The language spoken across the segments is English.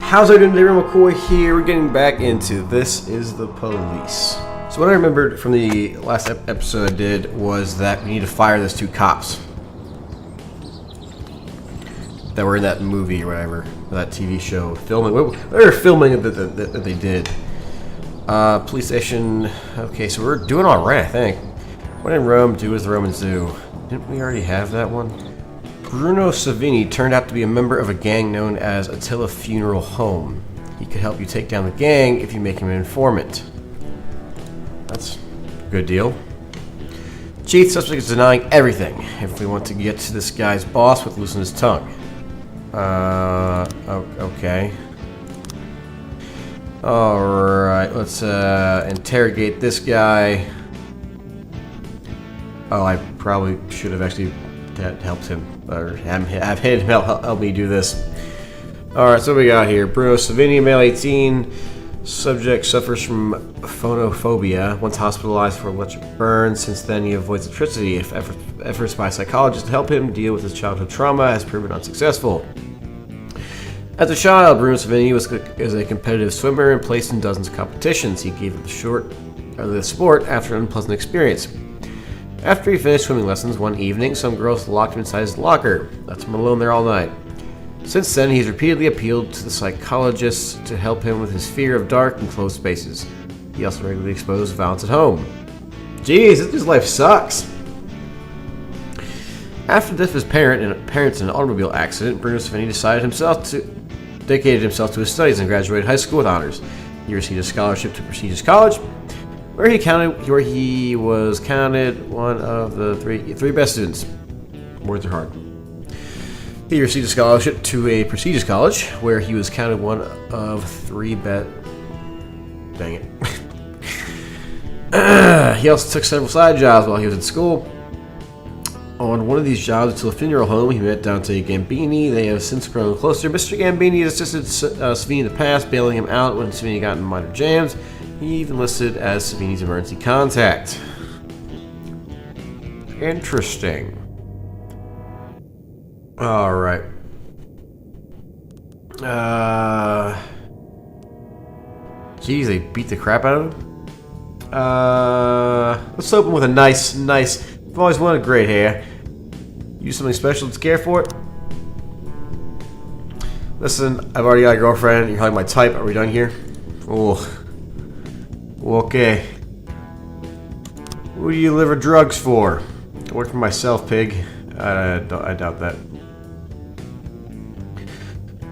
How's it doing today? McCoy here. We're getting back into This Is the Police. So what I remembered from the last episode I did was that we need to fire those two cops that were in that movie or whatever, or that TV show filming. They were filming that they did. Police station. Okay, so we're doing all right, I think. When in Rome, do as the Romans do. Didn't we already have that one? Bruno Savini turned out to be a member of a gang known as Attila Funeral Home. He could help you take down the gang if you make him an informant. That's a good deal. Chief, suspect is denying everything. If we want to get to this guy's boss, we'll loosen his tongue. Okay. Alright, let's interrogate this guy. Oh, I probably should have actually helped him, or have him help me do this. Alright, so what we got here. Bruno Savini, male 18. Subject suffers from phonophobia. Once hospitalized for electric burn. Since then, he avoids electricity. Efforts by psychologists to help him deal with his childhood trauma has proven unsuccessful. As a child, Bruno Savini was a competitive swimmer and placed in dozens of competitions. He gave up the sport after an unpleasant experience. After he finished swimming lessons one evening, some girls locked him inside his locker, left him alone there all night. Since then, he's repeatedly appealed to the psychologists to help him with his fear of dark and closed spaces. He also regularly exposed violence at home. Jeez, this life sucks! After the death of his parents in an automobile accident, Bruno Savini dedicated himself to his studies and graduated high school with honors. He received a scholarship to prestigious college, where he was counted one of the three best students. Words are hard. He received a scholarship to a prestigious college, where he was counted one of three best. Dang it. He also took several side jobs while he was in school. On one of these jobs at a funeral home, he met Dante Gambini. They have since grown closer. Mr. Gambini assisted Savini in the past, bailing him out when Savini got in minor jams. He even listed as Savini's emergency contact. Interesting. Alright. Geez, they beat the crap out of him? Let's open with a nice... I've always wanted great hair. Use something special to care for it? Listen, I've already got a girlfriend. You're probably my type. Are we done here? Oh. Okay. Who do you deliver drugs for? I work for myself, pig. I doubt that.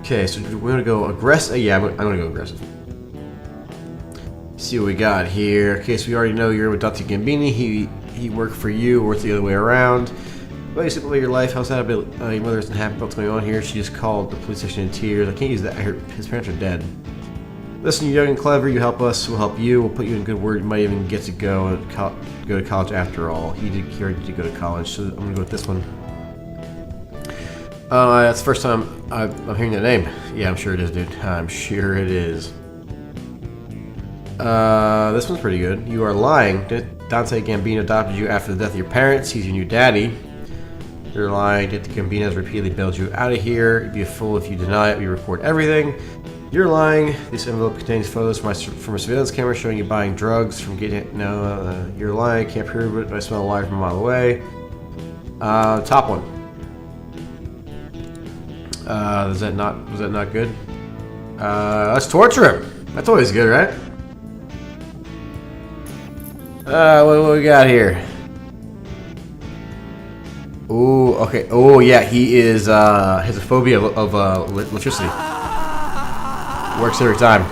Okay, so we're gonna go aggressive. Yeah, I'm gonna go aggressive. See what we got here. Okay, so we already know you're with Dante Gambini. He worked for you, or it's the other way around. Well, you simplify your life. How's that about? Your mother isn't happy about what's going on here. She just called the police station in tears. I can't use that. His parents are dead. Listen, you're young and clever. You help us. We'll help you. We'll put you in good word. You might even get to go to college after all. He already did go to college, so I'm gonna go with this one. That's the first time I'm hearing that name. Yeah, I'm sure it is, dude. I'm sure it is. This one's pretty good. You are lying. Dante Gambino adopted you after the death of your parents. He's your new daddy. You're lying. Dante Gambino has repeatedly bailed you out of here. You'd be a fool if you deny it. We report everything. You're lying. This envelope contains photos from a surveillance camera showing you buying drugs from getting it. No, you're lying. Can't prove it. I smell a lie from a mile away. Top one. Was that not good? Let's torture him. That's always good, right? What do we got here? Ooh, okay. Oh, yeah, he is, has a phobia of electricity. Works every time.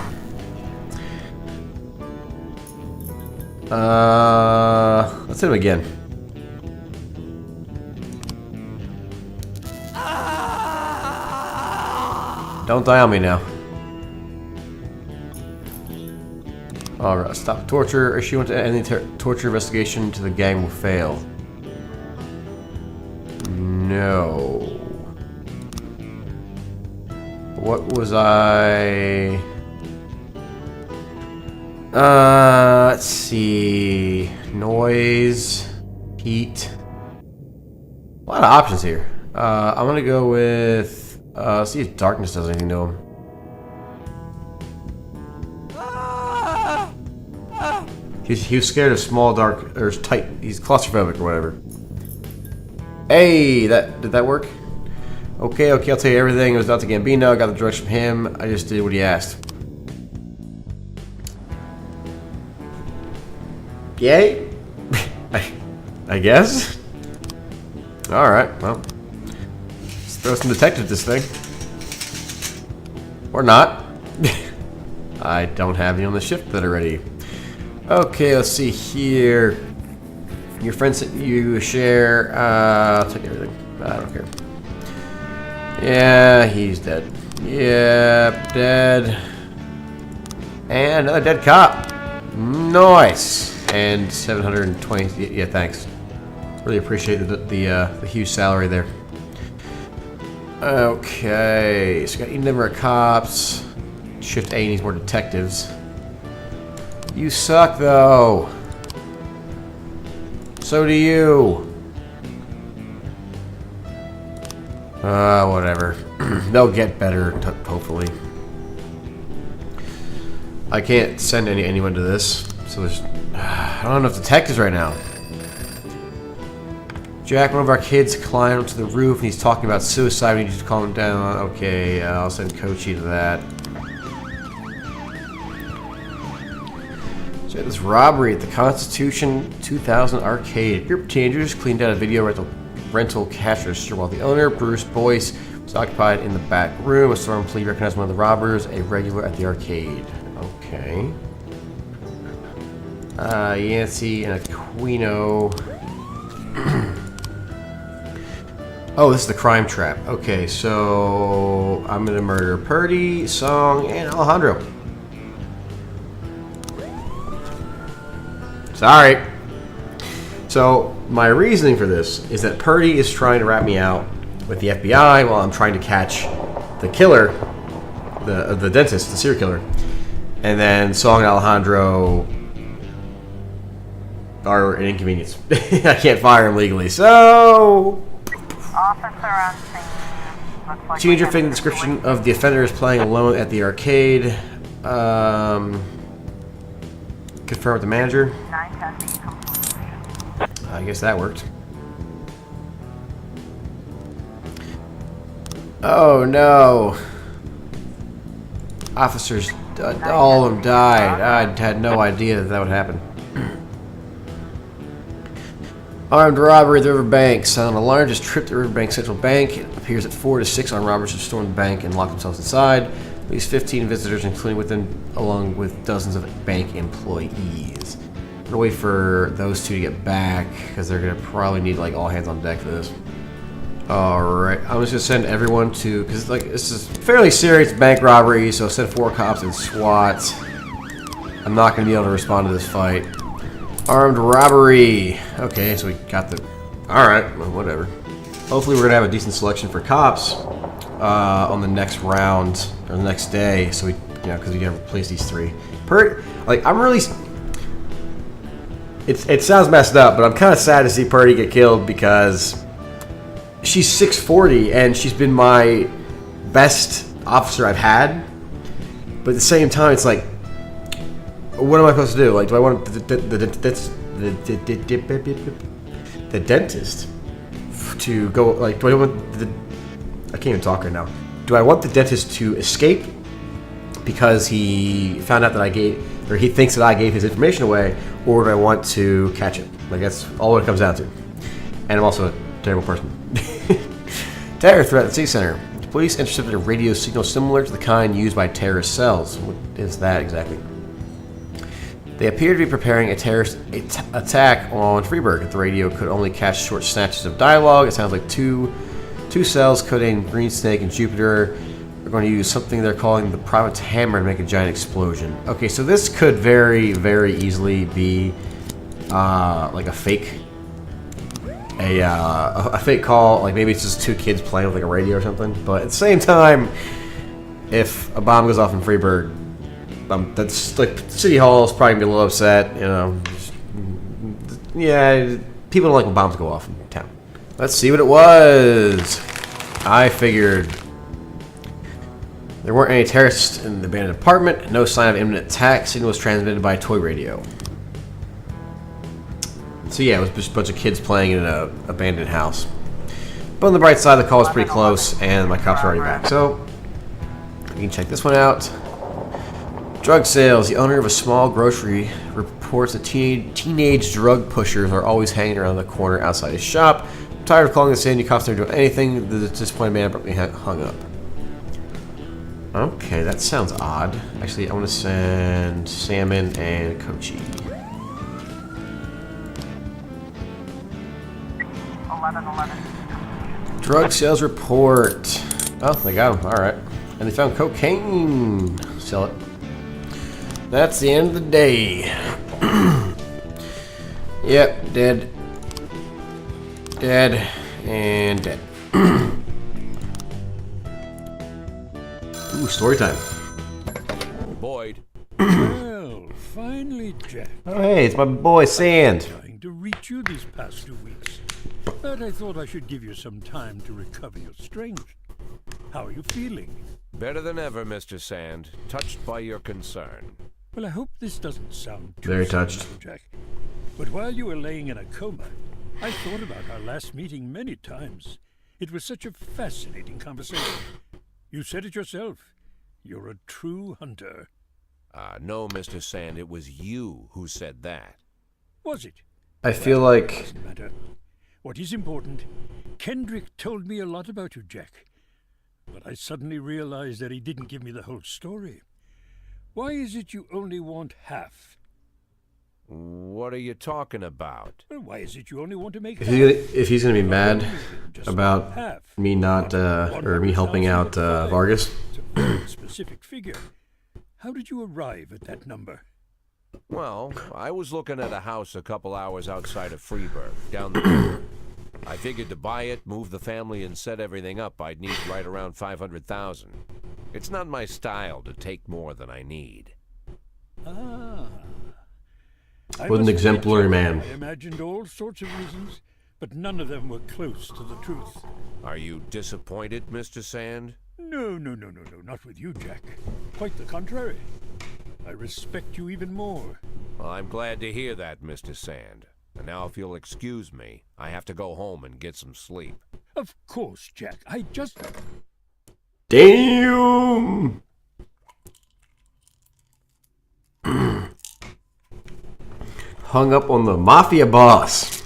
Let's hit him again. Don't die on me now. Alright, stop torture. If she wants to end the torture investigation to the gang will fail. No. What was I... let's see... Noise... Heat... A lot of options here. I'm gonna go with... see if darkness does anything to him. He was scared of small, dark, or tight. He's claustrophobic or whatever. Hey, did that work? Okay, I'll tell you everything. It was not to Gambino. I got the drugs from him. I just did what he asked. Yay? I guess. All right. Well, let's throw some detective at this thing, or not. I don't have you on the shift that already. Okay, let's see here. Your friends that you share. I'll take everything. I don't care. Yeah, he's dead. Yep, dead. And another dead cop. Nice. And 720. Yeah, thanks. Really appreciate the huge salary there. Okay, so got even number of cops. Shift A needs more detectives. You suck, though. So do you. Whatever. They'll get better, hopefully. I can't send anyone to this, so there's. I don't have enough detectives right now. Jack, one of our kids climbed up to the roof and he's talking about suicide. We need to calm him down. Okay, I'll send Coachy to that. So this robbery at the Constitution 2000 arcade. A group of teenagers cleaned out a video rental cash register while the owner, Bruce Boyce, was occupied in the back room. A storm police recognized one of the robbers, a regular at the arcade. Okay. Yancey and Aquino. Oh, this is the crime trap. Okay, so I'm gonna murder Purdy, Song, and Alejandro. Sorry. So my reasoning for this is that Purdy is trying to rat me out with the FBI while I'm trying to catch the killer, the dentist, the serial killer, and then Song and Alejandro are an inconvenience. I can't fire him legally, so. Officer on scene. Looks like Teenager fitting the description of the offender is playing alone at the arcade. Confirm with the manager. 910 complete. I guess that worked. Oh no. Officers, all of them died. I had no idea that would happen. Armed robbery at the Riverbank. Silent alarm just tripped the Riverbank Central Bank. It appears that 4 to 6 armed robbers have stormed the bank and locked themselves inside. At least 15 visitors, including with them, along with dozens of bank employees. I'm gonna wait for those two to get back because they're gonna probably need like all hands on deck for this. All right, I'm just gonna send everyone to because like this is fairly serious bank robbery, so send 4 cops and SWAT. I'm not gonna be able to respond to this fight. Armed robbery. Okay, so we got the. All right, well, whatever. Hopefully, we're gonna have a decent selection for cops on the next round or the next day. So we, because we gotta replace these 3. I'm really. It sounds messed up, but I'm kind of sad to see Purdy get killed because she's 640 and she's been my best officer I've had. But at the same time, it's like. What am I supposed to do? Like, do I want the dentist to go? Like, do I want the? I can't even talk right now. Do I want the dentist to escape because he found out that I gave, or he thinks that I gave his information away, or do I want to catch him? Like, that's all what it comes down to. And I'm also a terrible person. Terror threat at the city center. The police intercepted a radio signal similar to the kind used by terrorist cells. What is that exactly? They appear to be preparing a terrorist attack on Freeburg. The radio could only catch short snatches of dialogue. It sounds like two cells codenamed Green Snake and Jupiter are going to use something they're calling the Prophet's Hammer to make a giant explosion. Okay, so this could very, very easily be like a fake call. Like maybe it's just 2 kids playing with like a radio or something. But at the same time, if a bomb goes off in Freeburg, that's like City Hall is probably gonna be a little upset, Yeah, people don't like when bombs go off in town. Let's see what it was. I figured there weren't any terrorists in the abandoned apartment. No sign of imminent attack. Signal was transmitted by toy radio. So yeah, it was just a bunch of kids playing in an abandoned house. But on the bright side, the call was pretty close, and my cops are already back. So you can check this one out. Drug sales. The owner of a small grocery reports that teenage drug pushers are always hanging around the corner outside his shop. I'm tired of calling this in. You cops never do anything. The disappointed man abruptly hung up. Okay, that sounds odd. Actually, I want to send Salmon and Kochi. 1111. Drug sales report. Oh, they got him. All right. And they found cocaine. Sell it. That's the end of the day. Yep, dead. Dead. And dead. Ooh, story time. Boyd. Well, finally, Jack. Oh, hey, it's my boy Sand. Trying to reach you these past 2 weeks. But I thought I should give you some time to recover your strength. How are you feeling? Better than ever, Mr. Sand. Touched by your concern. Well, I hope this doesn't sound too Very sentimental, touched. Jack. But while you were laying in a coma, I thought about our last meeting many times. It was such a fascinating conversation. You said it yourself. You're a true hunter. No, Mr. Sand, it was you who said that. Was it? I feel like Doesn't matter. What is important, Kendrick told me a lot about you, Jack. But I suddenly realized that he didn't give me the whole story. Why is it you only want half? What are you talking about? Well, why is it you only want to make if he's gonna be mad Just about half. me not or me helping out Vargas. It's a very specific figure. How did you arrive at that number? Well, I was looking at a house a couple hours outside of Freeburg, down the road. I figured to buy it, move the family, and set everything up, I'd need right around $500,000. It's not my style to take more than I need. Ah. I What an must exemplary admit, man. I imagined all sorts of reasons, but none of them were close to the truth. Are you disappointed, Mr. Sand? No, not with you, Jack. Quite the contrary. I respect you even more. Well, I'm glad to hear that, Mr. Sand. And now if you'll excuse me, I have to go home and get some sleep. Of course, Jack. I just... Damn! Hung up on the mafia boss.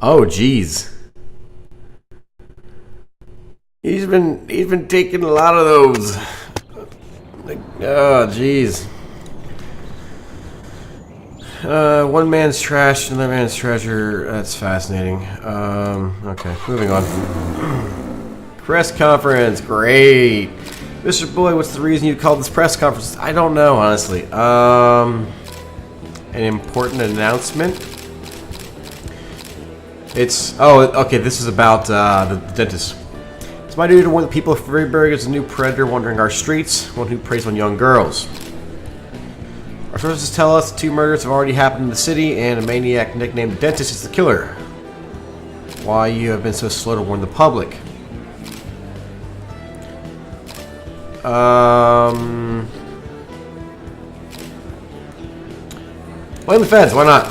Oh, jeez. He's been taking a lot of those. Oh, jeez. One man's trash, another man's treasure. That's fascinating. Okay, moving on. Press conference, great. Mr. Boyd, what's the reason you called this press conference? I don't know, honestly. An important announcement. Okay, this is about the dentist. It's my duty to warn the people of Freeburg as a new predator wandering our streets, one who preys on young girls. Our sources tell us 2 murders have already happened in the city, and a maniac nicknamed the Dentist is the killer. Why you have been so slow to warn the public? Blame the feds, why not?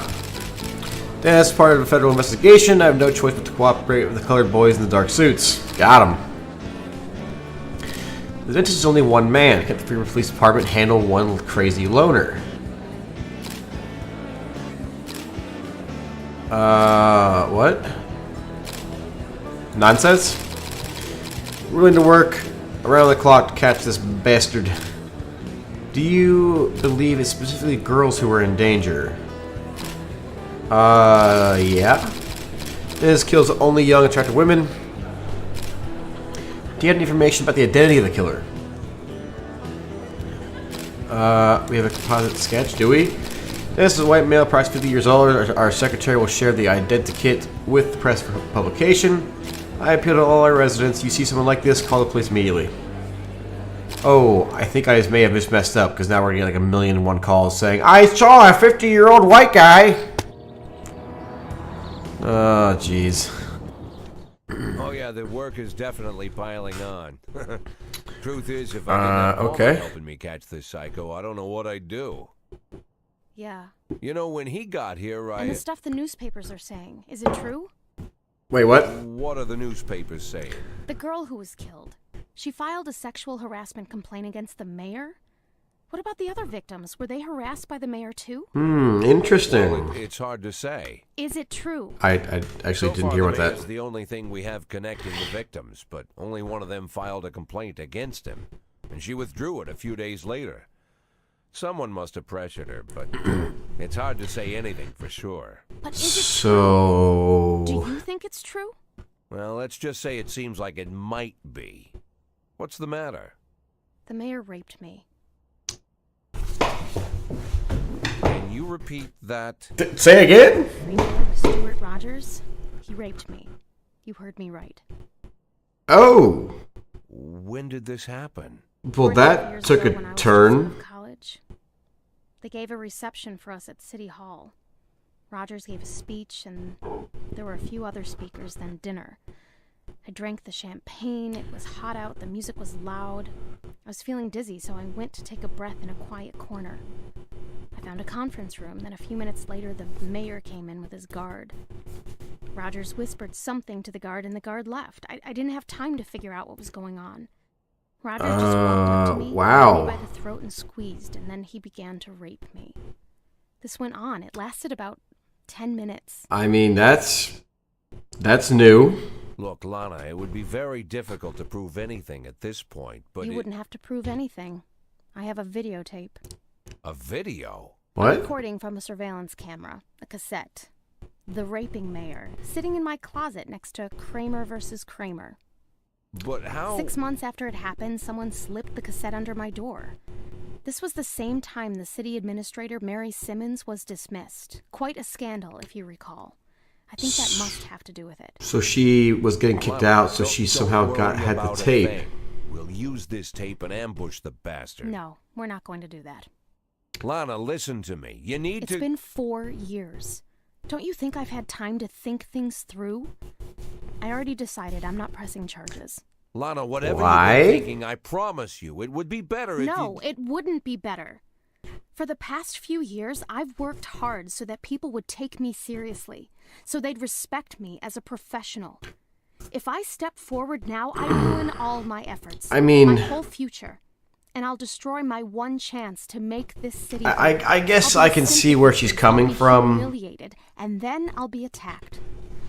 That's part of a federal investigation. I have no choice but to cooperate with the colored boys in the dark suits. Got him. The dentist is only one man. Can't the Freeburg Police Department handle one crazy loner? What? Nonsense? We're willing to work around the clock to catch this bastard. Do you believe it's specifically girls who are in danger? Yeah. This kills only young, attractive women. Do you have any information about the identity of the killer? We have a composite sketch, do we? This is a white male, approximately 50 years old. Our secretary will share the identikit with the press for publication. I appeal to all our residents. You see someone like this, call the police immediately. Oh, I think I may have just messed up, because now we're getting like 1,000,001 calls saying, I saw a 50-year-old white guy! Oh, jeez. Oh yeah, the work is definitely piling on. Truth is, if I didn't have Paul okay. helping me catch this psycho, I don't know what I'd do. Yeah. You know, when he got here, And the stuff the newspapers are saying. Is it true? Wait, what? What are the newspapers saying? The girl who was killed. She filed a sexual harassment complaint against the mayor? What about the other victims? Were they harassed by the mayor too? Interesting. Well, it's hard to say. Is it true? I actually didn't hear what that. It's the only thing we have connecting the victims, but only one of them filed a complaint against him, and she withdrew it a few days later. Someone must have pressured her, but it's hard to say anything for sure. But is it So... true? Do you think it's true? Well, let's just say it seems like it might be. What's the matter? The mayor raped me. Can you repeat that? Say again? Stuart Rogers? He raped me. You heard me right. Oh. When did this happen? Well, 4.5 that years took ago a when I was turn. out of college. They gave a reception for us at City Hall. Rogers gave a speech, and there were a few other speakers, then dinner. I drank the champagne, it was hot out, the music was loud. I was feeling dizzy, so I went to take a breath in a quiet corner. I found a conference room, then a few minutes later the mayor came in with his guard. Rogers whispered something to the guard, and the guard left. I didn't have time to figure out what was going on. Rogers just walked up to me, wow. grabbed me by the throat and squeezed, and then he began to rape me. This went on. It lasted about 10 minutes. I mean, that's new. Look, Lana, it would be very difficult to prove anything at this point, but You wouldn't have to prove anything. I have a videotape. A video? A What? recording from a surveillance camera. A cassette. The raping mayor, sitting in my closet next to Kramer versus Kramer. But how... 6 months after it happened, someone slipped the cassette under my door. This was the same time the city administrator, Mary Simmons, was dismissed. Quite a scandal, if you recall. I think that must have to do with it. So she was getting kicked out, so she Don't somehow worry had the about a tape. thing. We'll use this tape and ambush the bastard. No, we're not going to do that. Lana, listen to me. You need It's to... been 4 years. Don't you think I've had time to think things through? I already decided I'm not pressing charges. Lana, whatever Why? you're thinking, I promise you, it would be better if No, it wouldn't be better. For the past few years, I've worked hard so that people would take me seriously, so they'd respect me as a professional. If I step forward now, I ruin all my efforts. I mean- my whole future. And I'll destroy my one chance to make this city I guess I'll be I can see where she's I'll coming be from. humiliated, and then I'll be attacked.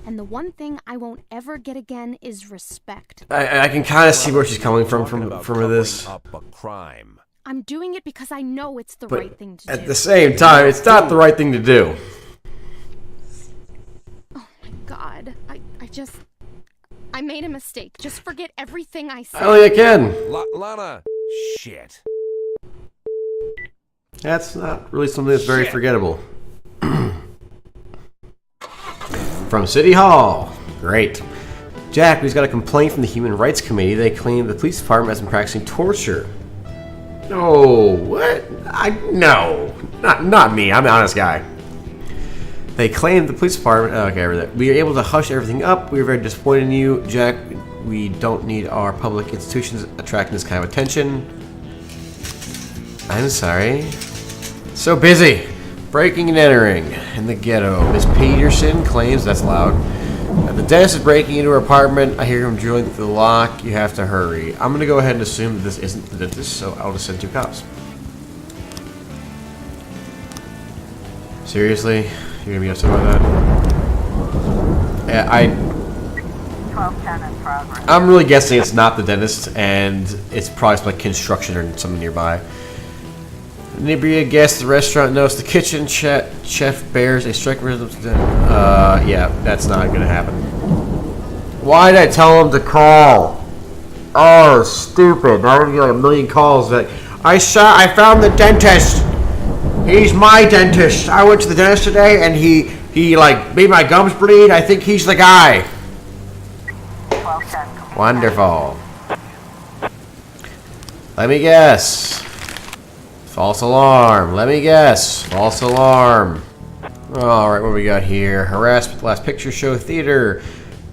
And the one thing I won't ever get again is respect. I can kind of see where she's coming from talking about this. covering up a crime. I'm doing it because I know it's the But right thing to do. at the same time, it's not the right thing to do. Oh my god. I made a mistake. Just forget everything I said. I only can. Lana! Shit. That's not really something that's very forgettable. From City Hall. Great. Jack, we've got a complaint from the Human Rights Committee. They claim the police department has been practicing torture. No, what? No, not me. I'm an honest guy. They claim the police department. Okay, we are able to hush everything up. We are very disappointed in you, Jack. We don't need our public institutions attracting this kind of attention. I'm sorry. So busy. Breaking and entering in the ghetto. Miss Peterson claims that's loud. The dentist is breaking into her apartment. I hear him drilling through the lock. You have to hurry. I'm gonna go ahead and assume that this isn't the dentist, so I'll just send 2 cops. Seriously? You're gonna be upset about that? Yeah, 1210 in progress. I'm really guessing it's not the dentist, and it's probably some, like, construction or something nearby. Inebriated guest at the restaurant notes the kitchen chef bears a strict rhythm. Yeah, that's not gonna happen. Why did I tell him to call? Oh, stupid! Now I'm getting a million calls that I found the dentist. He's my dentist. I went to the dentist today, and he like made my gums bleed. I think he's the guy. 1210. Wonderful. Let me guess. False alarm. Let me guess. False alarm. Alright, what we got here? Harassment, last picture show theater.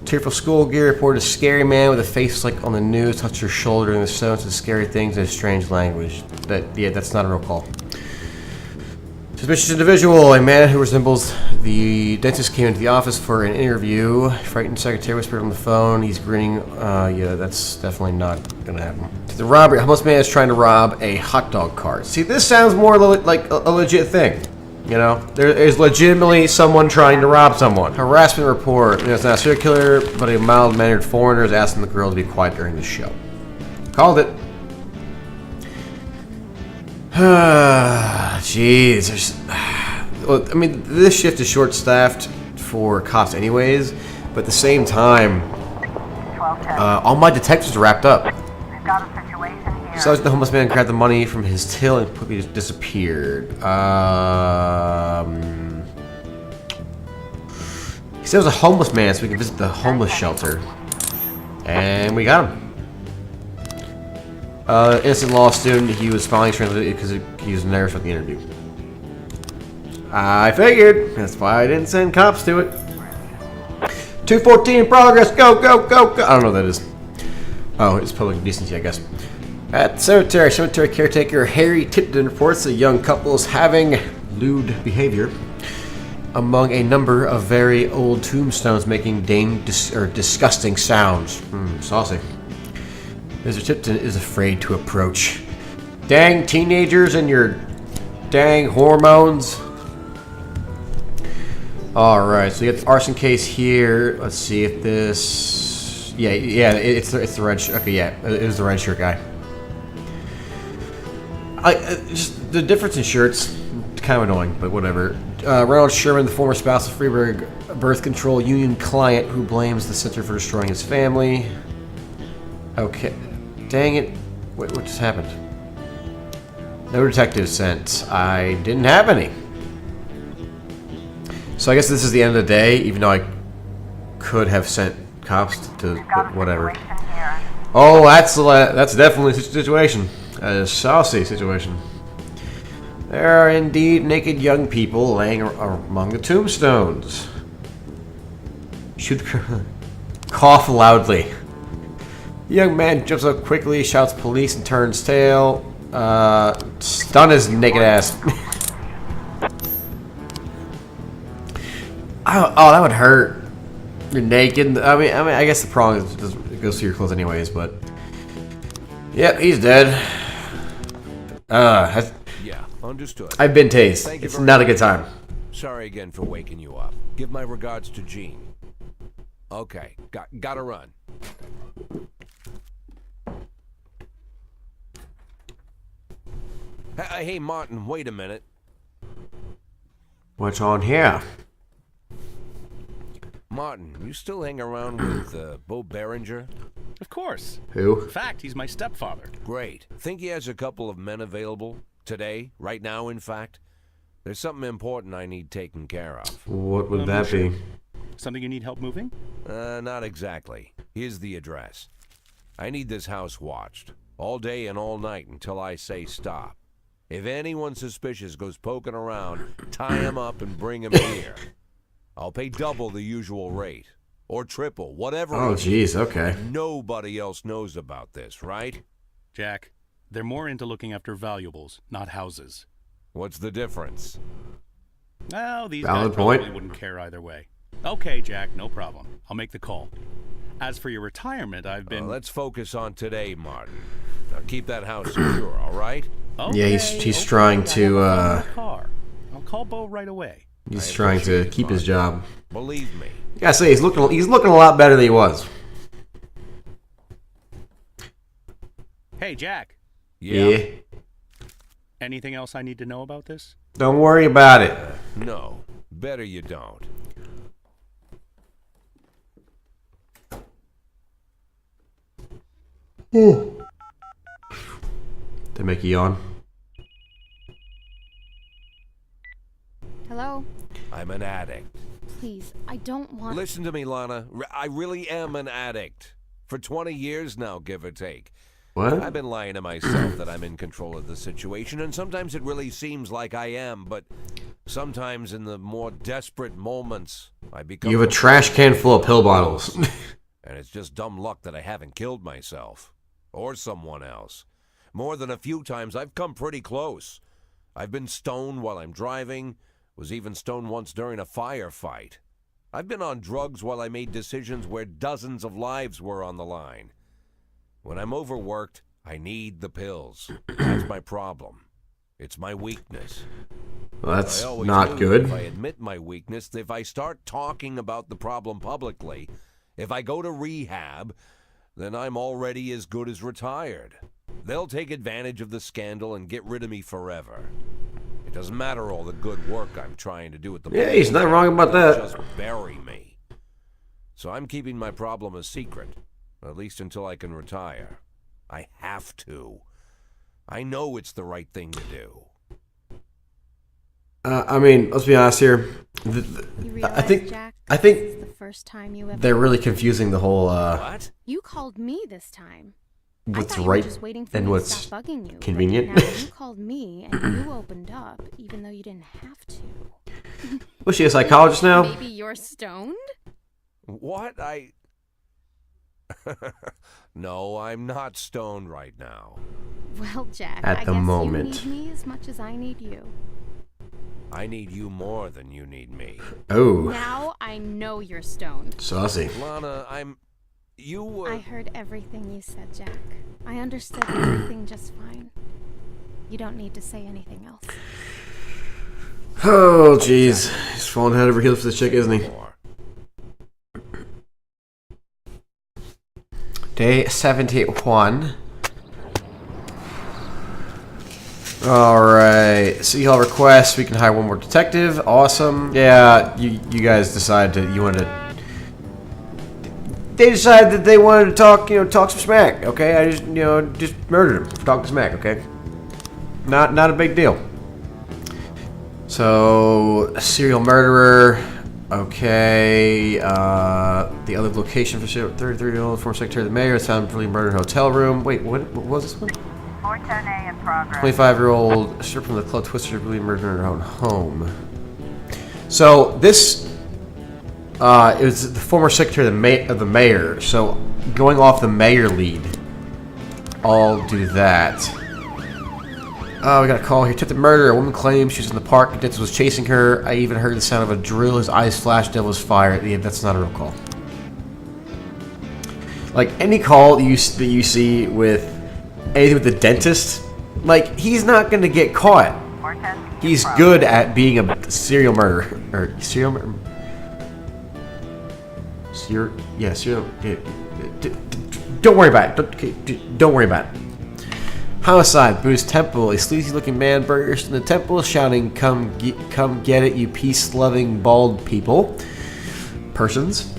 Tearful school gear reported a scary man with a face like on the news touched her shoulder and the sounds of scary things in a strange language. That's not a real call. Suspicious individual, a man who resembles the dentist, came into the office for an interview. Frightened secretary whispered on the phone. He's grinning. Yeah, that's definitely not gonna happen. The robbery. A homeless man is trying to rob a hot dog cart. See, this sounds more like a legit thing. You know, there is legitimately someone trying to rob someone. Harassment report. It's not a serial killer, but a mild-mannered foreigner is asking the girl to be quiet during the show. Called it. Jeez, well, I mean, this shift is short-staffed for cops anyways, but at the same time, all my detectives are wrapped up. We've got a situation here. So the homeless man grabbed the money from his till and quickly just disappeared. He said it was a homeless man, so we can visit the homeless shelter. And we got him. Innocent law student, he was finally translated because he was nervous about the interview. I figured. That's why I didn't send cops to it. 214 in progress. Go, go, go, go. I don't know what that is. Oh, it's public decency, I guess. At the cemetery caretaker Harry Tipton reports a young couple is having lewd behavior among a number of very old tombstones making disgusting sounds. Saucy. Mr. Tipton is afraid to approach. Dang teenagers and your dang hormones. Alright, so you got the arson case here. Let's see if this... Yeah, it's the red shirt. Okay, yeah, it was the red shirt guy. Just the difference in shirts, kind of annoying, but whatever. Ronald Sherman, the former spouse of Freeburg Birth Control Union client who blames the center for destroying his family. Okay. Dang it. Wait, what just happened? No detectives sent. I didn't have any. So I guess this is the end of the day, even though I could have sent cops to whatever. Oh, that's definitely a situation. A saucy situation. There are indeed naked young people laying among the tombstones. Shoot the cough loudly. The young man jumps up quickly, shouts police, and turns tail. Stun his naked ass. Oh, that would hurt. You're naked. I mean, I guess the problem is it goes through your clothes anyways, but... Yep, he's dead. Yeah, understood. I've been tased. It's not a good time. Sorry again for waking you up. Give my regards to Jean. Okay, gotta run. Hey, Martin, wait a minute. What's on here? Martin, you still hang around with Bo Berenger? Of course. Who? In fact, he's my stepfather. Great. Think he has a couple of men available? Today? Right now, in fact? There's something important I need taken care of. What would that be? Something you need help moving? Not exactly. Here's the address. I need this house watched. All day and all night until I say stop. If anyone suspicious goes poking around, tie him up and bring him here. I'll pay double the usual rate. Or triple, whatever. Oh, jeez, okay. Nobody else knows about this, right? Jack, they're more into looking after valuables, not houses. What's the difference? Well, these Valid guys probably point. wouldn't care either way. Okay, Jack, no problem. I'll make the call. As for your retirement, I've been... Let's focus on today, Martin. Now keep that house secure, all right? Okay, Yeah, he's trying to, I'll call Bo right away. He's trying to keep his job. Believe me. Yeah, I say he's looking a lot better than he was. Hey, Jack. Yeah. Anything else I need to know about this? Don't worry about it. No, better you don't. They make you yawn. Hello? I'm an addict. Please, I don't want... Listen to me, Lana. I really am an addict. For 20 years now, give or take. What? I've been lying to myself that I'm in control of the situation, and sometimes it really seems like I am, but sometimes in the more desperate moments, I become... You have a trash can full of pill bottles. And it's just dumb luck that I haven't killed myself. Or someone else. More than a few times, I've come pretty close. I've been stoned while I'm driving, was even stoned once during a firefight. I've been on drugs while I made decisions where dozens of lives were on the line. When I'm overworked, I need the pills. That's my problem. It's my weakness. Well, that's I always not knew good. If I admit my weakness, if I start talking about the problem publicly, if I go to rehab, then I'm already as good as retired. They'll take advantage of the scandal and get rid of me forever. It doesn't matter all the good work I'm trying to do at the Yeah, he's not wrong about that. Just bury me. So I'm keeping my problem a secret, at least until I can retire. I have to. I know it's the right thing to do. I mean, let's be honest here. You realize, I think Jack, I think this is the first time you ever... they're really confusing the whole What? You called me this time. what's I thought you right were just waiting for and me what's to stop bugging you. but convenient. Now you called me and you opened up, even though you didn't have to. Was she a psychologist now? Maybe you're stoned? What? No, I'm not stoned right now. Well, Jack, At I the guess moment. you need me as much as I need you. I need you more than you need me. Oh, Now I know you're stoned. saucy. Lana, You I heard everything you said, Jack. I understood everything just fine. You don't need to say anything else. Oh, jeez. He's falling head over heels for this chick, isn't he? more. Day 71. Alright. City Hall request. We can hire one more detective. Awesome. Yeah, you guys decided you wanted to... They decided that they wanted to talk some smack, okay? I just, just murdered him for talking smack, okay? Not a big deal. So, a serial murderer... Okay, the other location for 33-year-old former secretary of the mayor is found brutally murdered in a hotel room. Wait, what was this one? 410A in progress. 25-year-old stripped from the club twister brutally murdered in her own home. So this, it was the former secretary of the mayor. So going off the mayor lead, I'll do that. Oh, we got a call here. Attempted murder. A woman claims she was in the park. A detective was chasing her. I even heard the sound of a drill. His eyes flashed. Devil was fired. Yeah, that's not a real call. Like any call that you see with anything with the dentist, like he's not going to get caught. 410 He's good at being a serial murderer or serial murder. Serial. Don't worry about it. Don't worry about it. Homicide, Buddhist temple. A sleazy-looking man burst in the temple, shouting, "Come get it, you peace-loving bald persons!"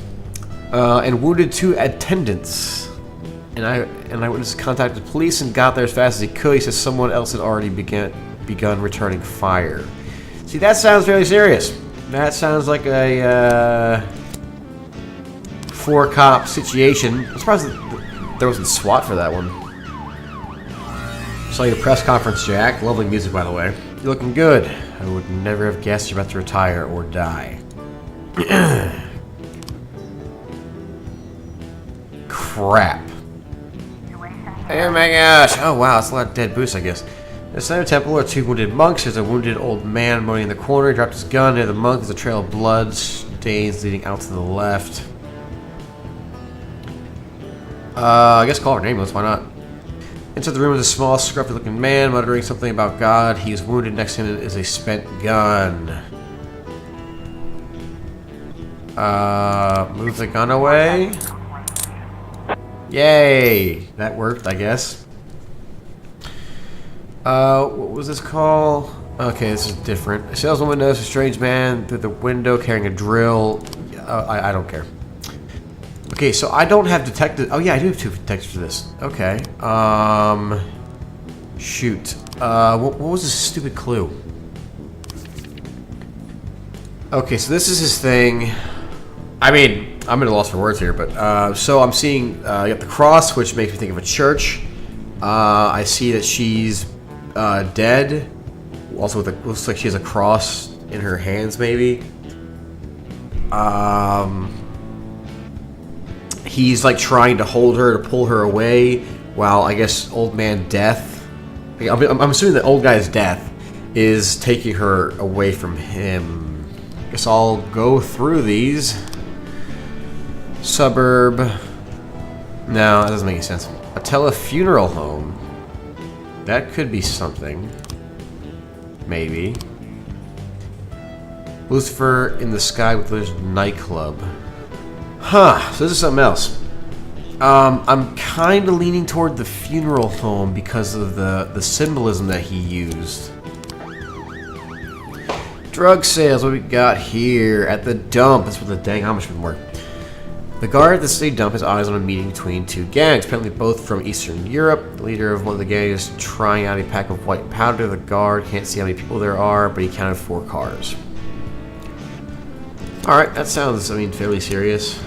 And wounded 2 attendants. And eyewitness contacted police and got there as fast as he could. He says someone else had already begun returning fire. See, that sounds fairly serious. That sounds like a 4-cop situation. I'm surprised that there wasn't SWAT for that one. Saw your press conference, Jack. Lovely music, by the way. You're looking good. I would never have guessed you're about to retire or die. Crap. Oh my gosh. Oh wow, that's a lot of dead boosts, I guess. In the center temple are 2 wounded monks. There's a wounded old man moaning in the corner. He dropped his gun near the monk. There's a trail of blood stains leading out to the left. I guess call her ambulance, why not? Inside the room is a small, scruffy-looking man muttering something about God. He is wounded. Next to him is a spent gun. Move the gun away. Yay! That worked, I guess. What was this call? Okay, this is different. A saleswoman noticed a strange man through the window carrying a drill. I don't care. Okay, so I don't have detectives. Oh yeah, I do have 2 detectives for this. Okay. Shoot. What was this stupid clue? Okay, so this is his thing. I mean, I'm at a loss for words here, but so I'm seeing you got the cross, which makes me think of a church. I see that she's dead. Also, looks like she has a cross in her hands, maybe. He's like trying to hold her, to pull her away, while I guess old man Death. I'm assuming that old guy's Death is taking her away from him. Guess I'll go through these. Suburb. No, that doesn't make any sense. A telefuneral home. That could be something. Maybe. Lucifer in the Sky with Liz nightclub. Huh, so this is something else. I'm kind of leaning toward the funeral home because of the symbolism that he used. Drug sales, what we got here? At the dump, that's where the dang Amishman work. The guard at the city dump has eyes on a meeting between two gangs, apparently both from Eastern Europe. The leader of one of the gangs is trying out a pack of white powder. The guard can't see how many people there are, but he counted 4 cars. Alright, that sounds, fairly serious.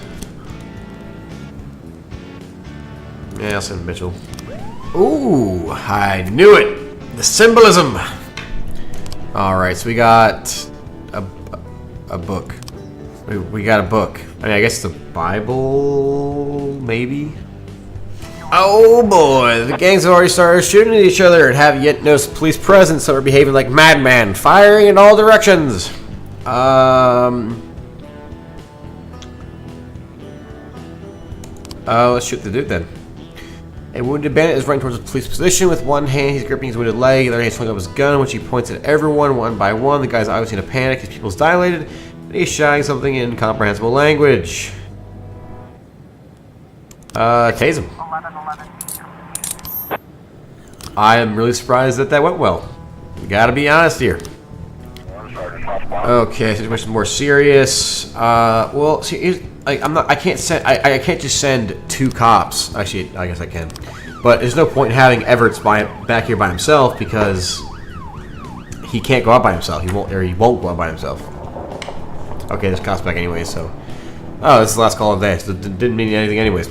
Yeah, I'll send Mitchell. Ooh, I knew it! The symbolism! Alright, so we got a book. We got a book. I guess the Bible, maybe? Oh boy, the gangs have already started shooting at each other and have yet no police presence, so we're behaving like madmen, firing in all directions. Let's shoot the dude then. A wounded bandit is running towards the police position. With one hand, he's gripping his wounded leg. The other hand, he's holding up his gun, which he points at everyone, one by one. The guy's obviously in a panic. His pupils dilated, and he's shouting something in incomprehensible language. Tase him. 1111. I am really surprised that went well. We gotta be honest here. Okay, situation more serious. Well, see, I can't just send 2 cops. Actually, I guess I can. But there's no point in having Everett's back here by himself because he can't go out by himself. He won't go out by himself. Okay, there's cops back anyway, so. Oh, this is the last call of the day, so it didn't mean anything anyways.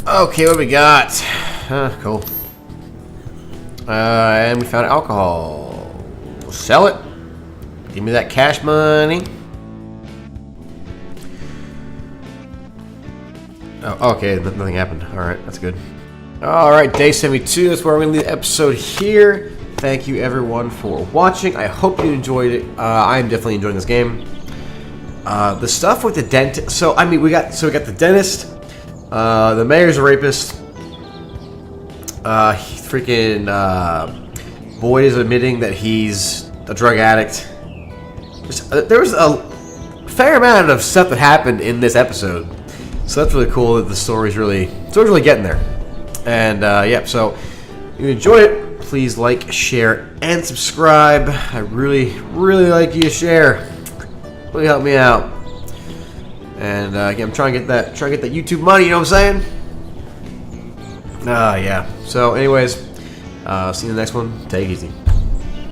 Okay, what do we got? Cool. And we found alcohol. We'll sell it. Give me that cash money. Oh, okay, nothing happened. Alright, that's good. Alright, day 72. That's where we're going to leave the episode here. Thank you, everyone, for watching. I hope you enjoyed it. I am definitely enjoying this game. The stuff with the dentist. So, we got the dentist. The mayor's a rapist. Boyd is admitting that he's a drug addict. There was a fair amount of stuff that happened in this episode. So that's really cool that the story's really getting there. And yeah, so if you enjoyed it, please like, share, and subscribe. I really, really like you to share. Really help me out. And again, I'm trying to get that YouTube money. You know what I'm saying? Yeah. So, anyways, see you in the next one. Take it easy.